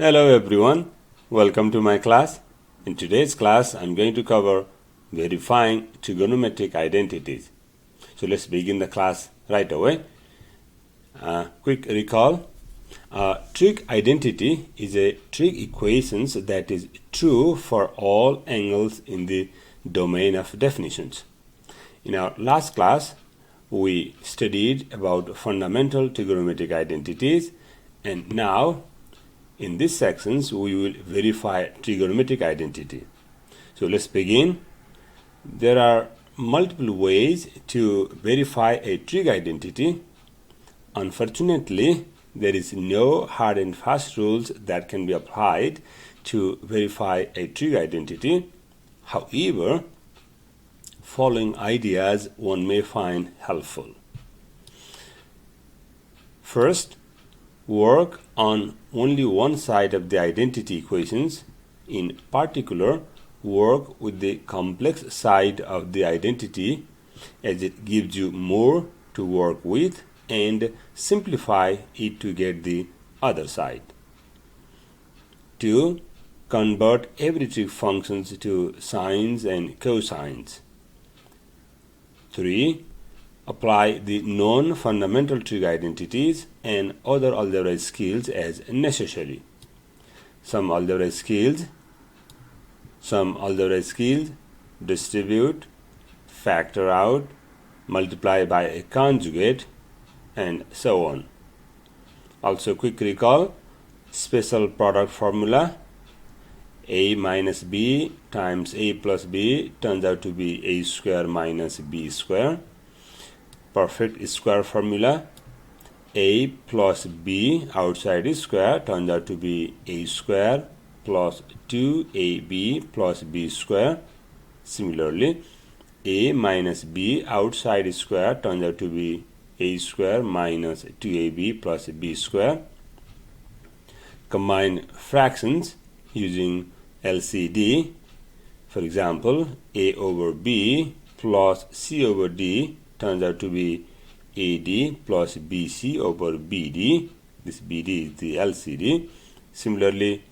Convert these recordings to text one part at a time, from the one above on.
Hello everyone, welcome to my class. In today's class, I'm going to cover verifying trigonometric identities. So let's begin the class right away. Quick recall. Trig identity is a trig equations that is true for all angles in the domain of definitions. In our last class, we studied about fundamental trigonometric identities, and now in these sections, we will verify trigonometric identity. So let's begin. There are multiple ways to verify a trig identity. Unfortunately, there is no hard and fast rules that can be applied to verify a trig identity. However, following ideas one may find helpful. First, work on only one side of the identity equations. In particular, work with the complex side of the identity, as it gives you more to work with, and simplify it to get the other side. 2. Convert every trig functions to sines and cosines. 3. Apply the non-fundamental trig identities and other algebraic skills as necessary. Some algebraic skills, distribute, factor out, multiply by a conjugate, and so on. Also, quick recall, special product formula, a minus b times a plus b turns out to be a square minus b square. Perfect square formula, a plus b outside is square turns out to be a square plus 2ab plus b square. Similarly, a minus b outside is square turns out to be a square minus 2ab plus b square. Combine fractions using LCD. For example, a over b plus c over d turns out to be AD plus BC over BD. This BD is the LCD. Similarly,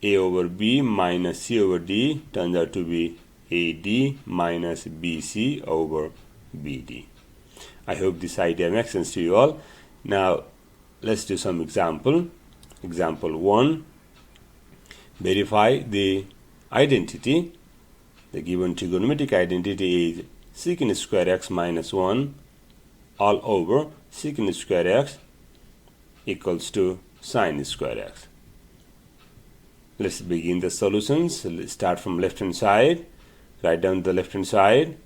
A over B minus C over D turns out to be AD minus BC over BD. I hope this idea makes sense to you all. Now, let's do some example. Example 1. Verify the identity. The given trigonometric identity is secant square x minus 1 all over secant square x equals to sine square x. Let's begin the solutions. Let's start from left hand side. Write down the left hand side,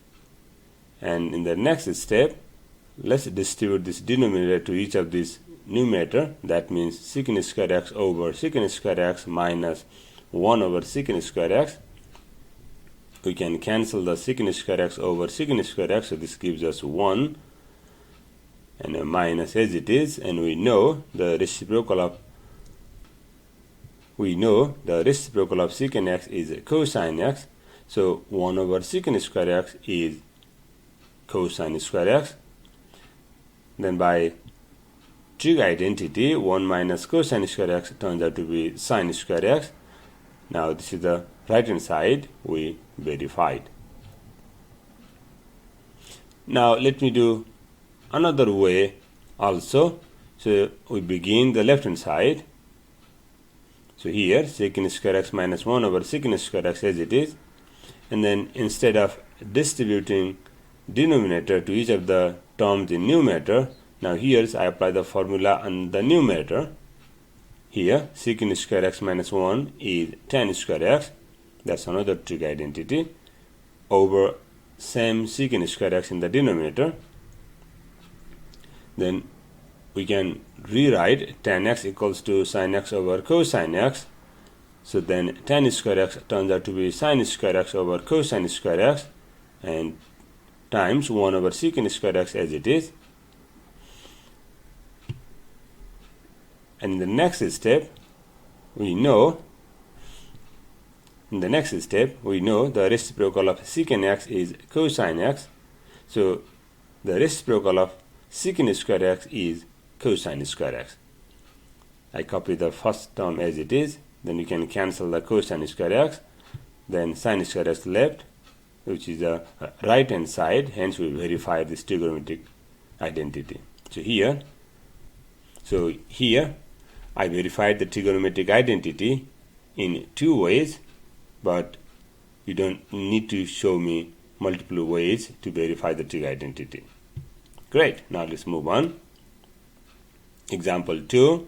and in the next step, let's distribute this denominator to each of these numerator. That means secant square x over secant square x minus 1 over secant square x. We can cancel the secant square x over secant square x, so this gives us 1 and a minus as it is, and we know the reciprocal of secant x is cosine x, so 1 over secant square x is cosine square x. Then by trig identity, 1 minus cosine square x turns out to be sine square x. Now this is the right hand side we verified. Now let me do another way also. So we begin the left hand side. So here secant square x minus 1 over secant square x as it is, and then instead of distributing denominator to each of the terms in numerator, now here I apply the formula on the numerator. Here secant square x minus 1 is tan square x, that's another trig identity, over same secant square x in the denominator. Then we can rewrite tan x equals to sin x over cosine x. So then tan square x turns out to be sin square x over cosine square x, and times 1 over secant square x as it is. And in the next step, we know the reciprocal of secant x is cosine x. So the reciprocal of secant square x is cosine square x. I copy the first term as it is, then you can cancel the cosine square x, then sine square x left, which is the right hand side, hence we verify this trigonometric identity. So here I verified the trigonometric identity in two ways, but you don't need to show me multiple ways to verify the trig identity. Great, now let's move on. Example 2,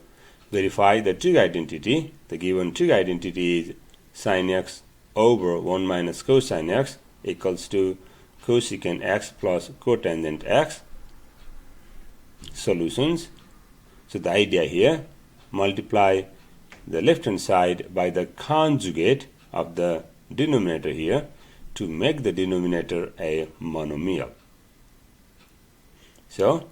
verify the trig identity. The given trig identity is sin x over 1 minus cosine x equals to cosecant x plus cotangent x. Solutions. So the idea here, multiply the left hand side by the conjugate of the denominator here to make the denominator a monomial. So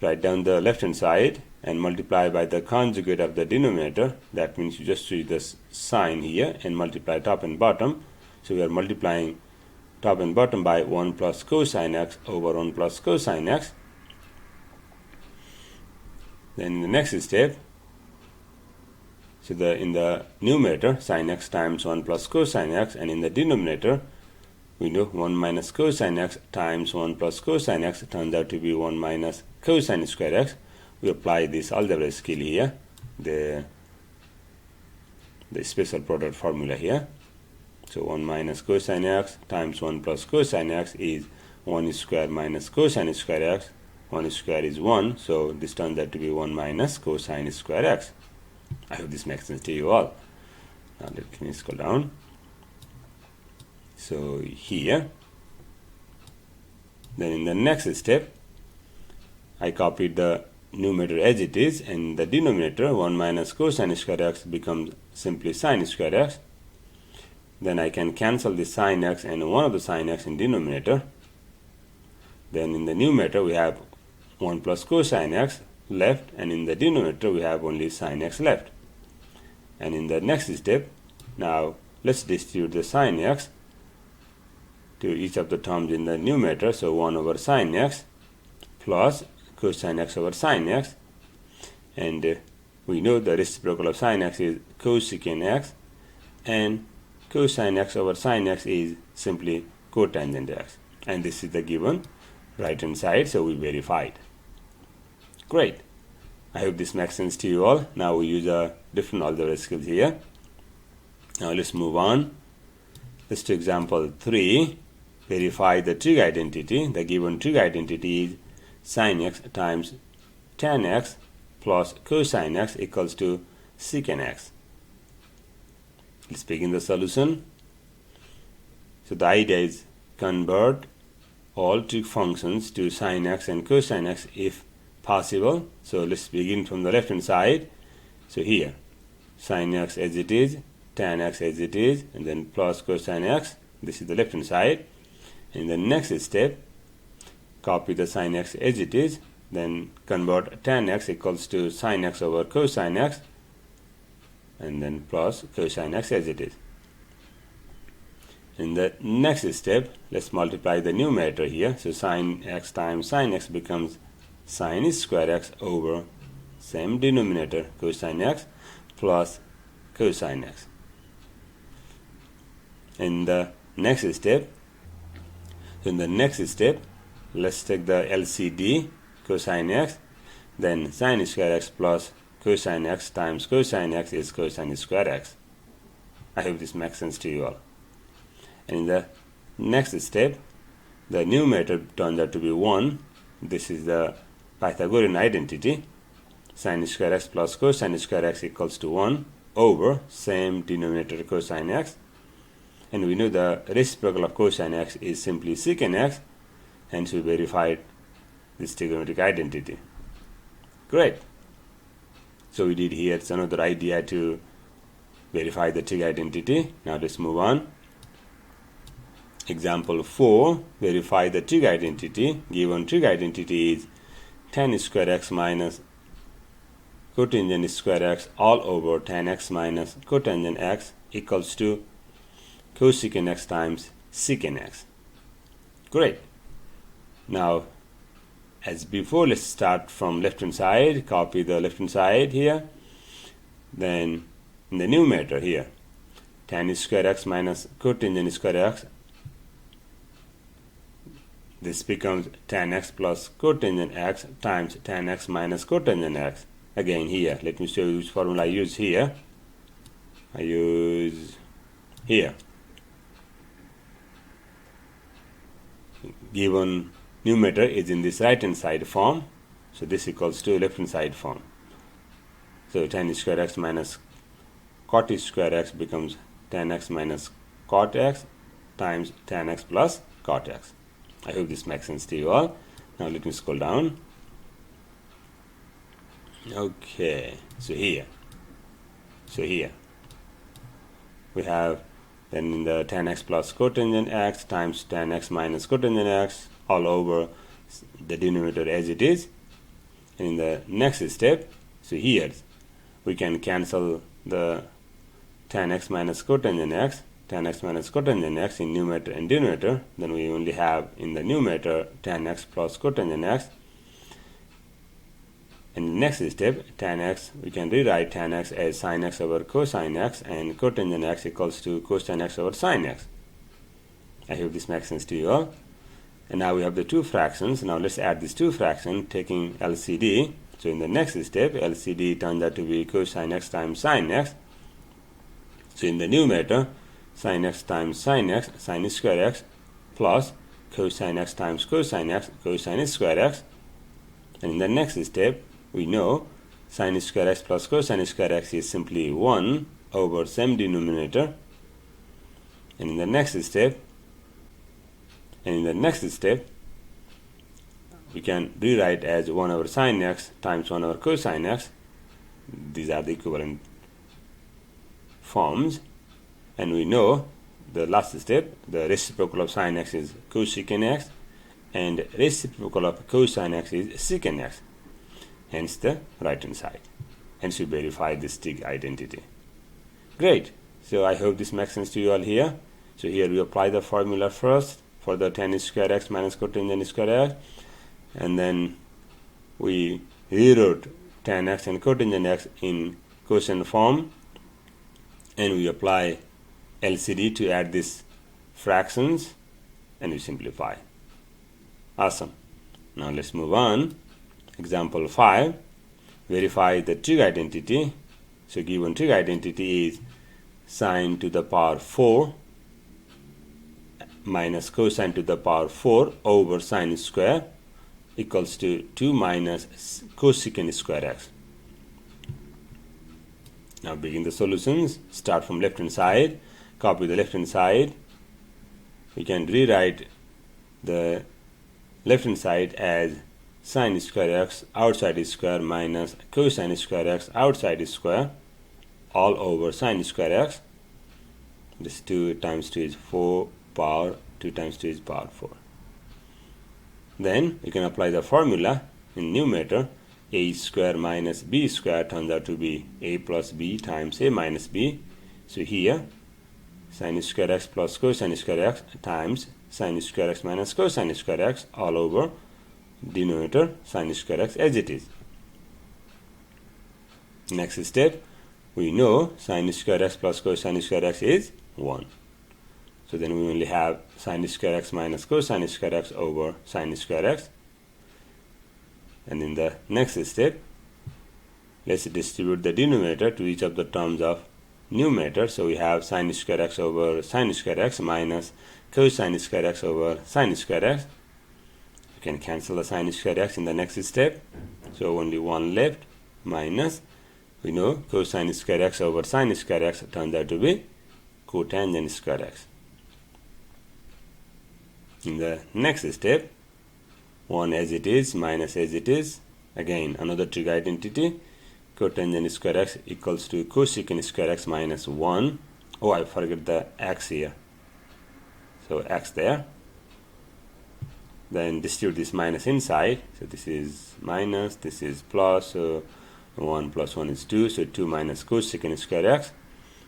write down the left hand side and multiply by the conjugate of the denominator. That means you just use the sign here and multiply top and bottom. So we are multiplying top and bottom by 1 plus cosine x over 1 plus cosine x. Then in the next step, so in the numerator, sin x times 1 plus cosine x, and in the denominator, we know 1 minus cosine x times 1 plus cosine x turns out to be 1 minus cosine square x. We apply this algebra skill here, the special product formula here. So 1 minus cosine x times 1 plus cosine x is 1 square minus cosine square x. 1 square is 1, so this turns out to be 1 minus cosine square x. I hope this makes sense to you all. Now let me scroll down. So here, then in the next step, I copied the numerator as it is, and the denominator 1 minus cosine square x becomes simply sine square x. Then I can cancel the sine x and one of the sine x in denominator. Then in the numerator we have 1 plus cosine x left, and in the denominator we have only sine x left. And in the next step, now let's distribute the sine x to each of the terms in the numerator. So 1 over sine x plus cosine x over sine x, and we know the reciprocal of sine x is cosecant x, and cosine x over sine x is simply cotangent x, and this is the given right hand side, so we verified. Great. I hope this makes sense to you all. Now we use a different algebra skills here. Now let's move on. Let's do example 3. Verify the trig identity. The given trig identity is sin x times tan x plus cosine x equals to secant x. Let's begin the solution. So the idea is convert all trig functions to sin x and cosine x if possible. So let's begin from the left hand side. So here, sin x as it is, tan x as it is, and then plus cosine x. This is the left hand side. In the next step, copy the sin x as it is, then convert tan x equals to sin x over cosine x, and then plus cosine x as it is. In the next step, let's multiply the numerator here. So sin x times sin x becomes sin square x over same denominator cosine x plus cosine x. In the next step, let's take the LCD cosine x, then sin square x plus cosine x times cosine x is cosine square x. I hope this makes sense to you all. And in the next step, the numerator turns out to be 1. This is the Pythagorean identity. Sin square x plus cosine square x equals to 1 over same denominator cosine x. And we know the reciprocal of cosine x is simply secant x, hence we verified this trigonometric identity. Great. So we did here, it's another idea to verify the trig identity. Now let's move on. Example 4, verify the trig identity. Given trig identity is tan square x minus cotangent square x all over tan x minus cotangent x equals to cosecant x times secant x. Great. Now as before. Let's start from left hand side, copy the left hand side here. Then in the numerator here, tan square x minus cotangent square x, this becomes tan x plus cotangent x times tan x minus cotangent x. Again here, let me show you which formula I use here. I use here. Given numerator is in this right hand side form, so this equals to left hand side form. So tan square x minus cot square x becomes tan x minus cot x times tan x plus cot x. I hope this makes sense to you all. Now let me scroll down. Okay, so here we have then in the tan x plus cotangent x times tan x minus cotangent x all over the denominator as it is. And in the next step, so here we can cancel the tan x minus cotangent x in numerator and denominator. Then we only have in the numerator tan x plus cotangent x. In the next step, tan x, we can rewrite tan x as sin x over cosine x, and cotangent x equals to cosine x over sin x. I hope this makes sense to you all. And now we have the two fractions. Now let's add these two fractions taking LCD. So in the next step, LCD turns out to be cosine x times sin x. So in the numerator, sin x times sin x, sin square x, plus cosine x times cosine x, cosine square x. And in the next step, we know sin square x plus cosine square x is simply 1 over same denominator. And in the next step, we can rewrite as 1 over sin x times 1 over cosine x. These are the equivalent forms. And we know the last step, the reciprocal of sin x is cosecant x, and reciprocal of cosine x is secant x. Hence the right hand side. Hence we verify this Trig identity. Great. So I hope this makes sense to you all here. So here we apply the formula first for the tan square x minus cotangent square x, and then we rewrote tan x and cotangent x in quotient form, and we apply LCD to add these fractions, and we simplify. Awesome. Now let's move on. Example 5. Verify the trig identity. So given trig identity is sine to the power 4 minus cosine to the power 4 over sine square equals to 2 minus cosecant square x. Now begin the solutions. Start from left hand side. Copy the left hand side. We can rewrite the left hand side as sine square x outside is square minus cosine square x outside is square all over sine square x. This 2 times 2 is 4 power 2 times 2 is power 4. Then you can apply the formula in numerator. A square minus b square turns out to be a plus b times a minus b. So here sine square x plus cosine square x times sine square x minus cosine square x all over denominator sine square x as it is. Next step, we know sine square x plus cosine square x is 1. So then we only have sine square x minus cosine square x over sine square x. And in the next step, let's distribute the denominator to each of the terms of numerator. So we have sine square x over sine square x minus cosine square x over sine square x. You can cancel the sine square x in the next step. So only one left minus, we know cosine square x over sine square x turns out to be cotangent square x. In the next step, 1 as it is minus as it is. Again, another trig identity. Cotangent square x equals to cosecant square x minus 1. Oh, I forget the x here. So x there. Then distribute this minus inside. So this is minus, this is plus. So 1 plus 1 is 2. So 2 minus cosecant square x.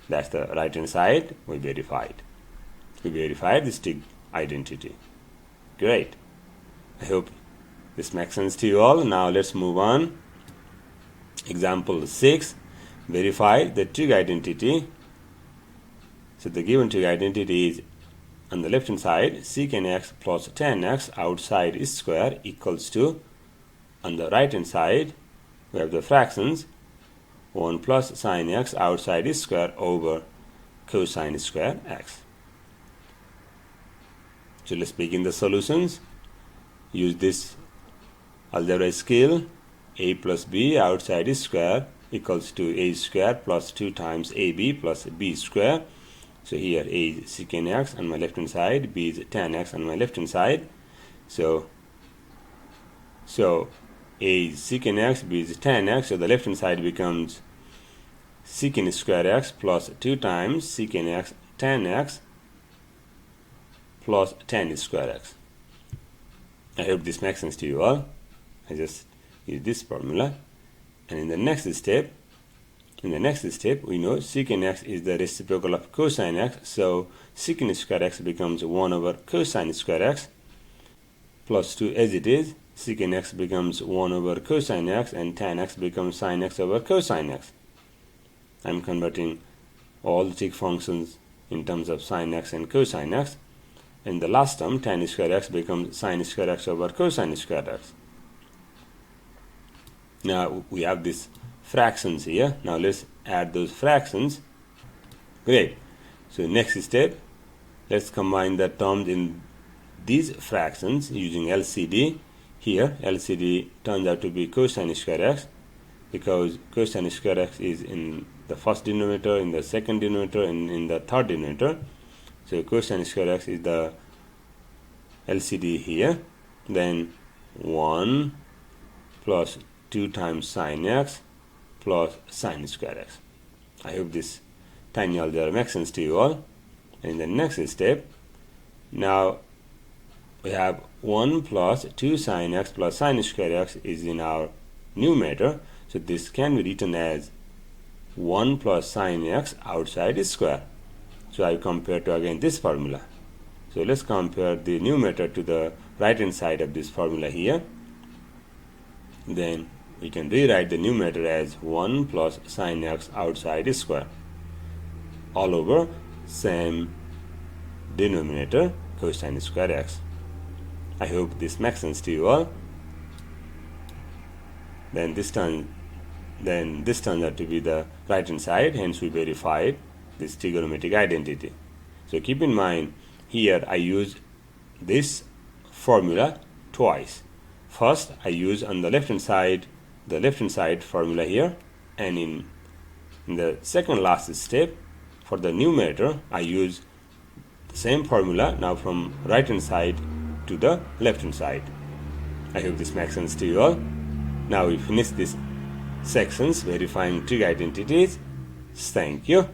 That's the right hand side. We verified. We verified this trig identity. Great. I hope This makes sense to you all. Now let's move on. Example 6. Verify the trig identity. So the given trig identity is on the left hand side secant x plus tan x outside is square equals to, on the right hand side we have the fractions 1 plus sin x outside is square over cosine square x. So let's begin the solutions. Use this algebra skill. A plus b outside is square equals to a square plus 2 times ab plus b square. So here a is secant x on my left hand side, b is tan x on my left hand side. So a is secant x, b is tan x, so the left hand side becomes secant square x plus 2 times secant x tan x plus tan square x. I hope this makes sense to you all. I just use this formula. And in the next step, we know secant x is the reciprocal of cosine x, so secant square x becomes 1 over cosine square x plus 2 as it is. Secant x becomes 1 over cosine x and tan x becomes sin x over cosine x. I'm converting all the trig functions in terms of sin x and cosine x. In the last term, tan square x becomes sin square x over cosine square x. Now we have these fractions here. Now let's add those fractions. Great. So next step, let's combine the terms in these fractions using LCD. Here LCD turns out to be cosine square x because cosine square x is in the first denominator, in the second denominator, and in the third denominator. So cosine square x is the LCD here. Then 1 plus 2 times sin x plus sin square x. I hope this tiny algebra makes sense to you all. And in the next step, now we have 1 plus 2 sin x plus sin square x is in our numerator. So this can be written as 1 plus sin x outside is square. So I compare to again this formula. So let's compare the numerator to the right hand side of this formula here. Then we can rewrite the numerator as 1 plus sin x outside is square all over same denominator cosine square x. I hope this makes sense to you all. Then this turns out to be the right hand side, hence we verified this trigonometric identity. So keep in mind here I use this formula twice. First I use on the left hand side formula here, and in the second last step for the numerator I use the same formula now from right hand side to the left hand side. I hope this makes sense to you all. Now we finish this sections verifying trig identities. Thank you.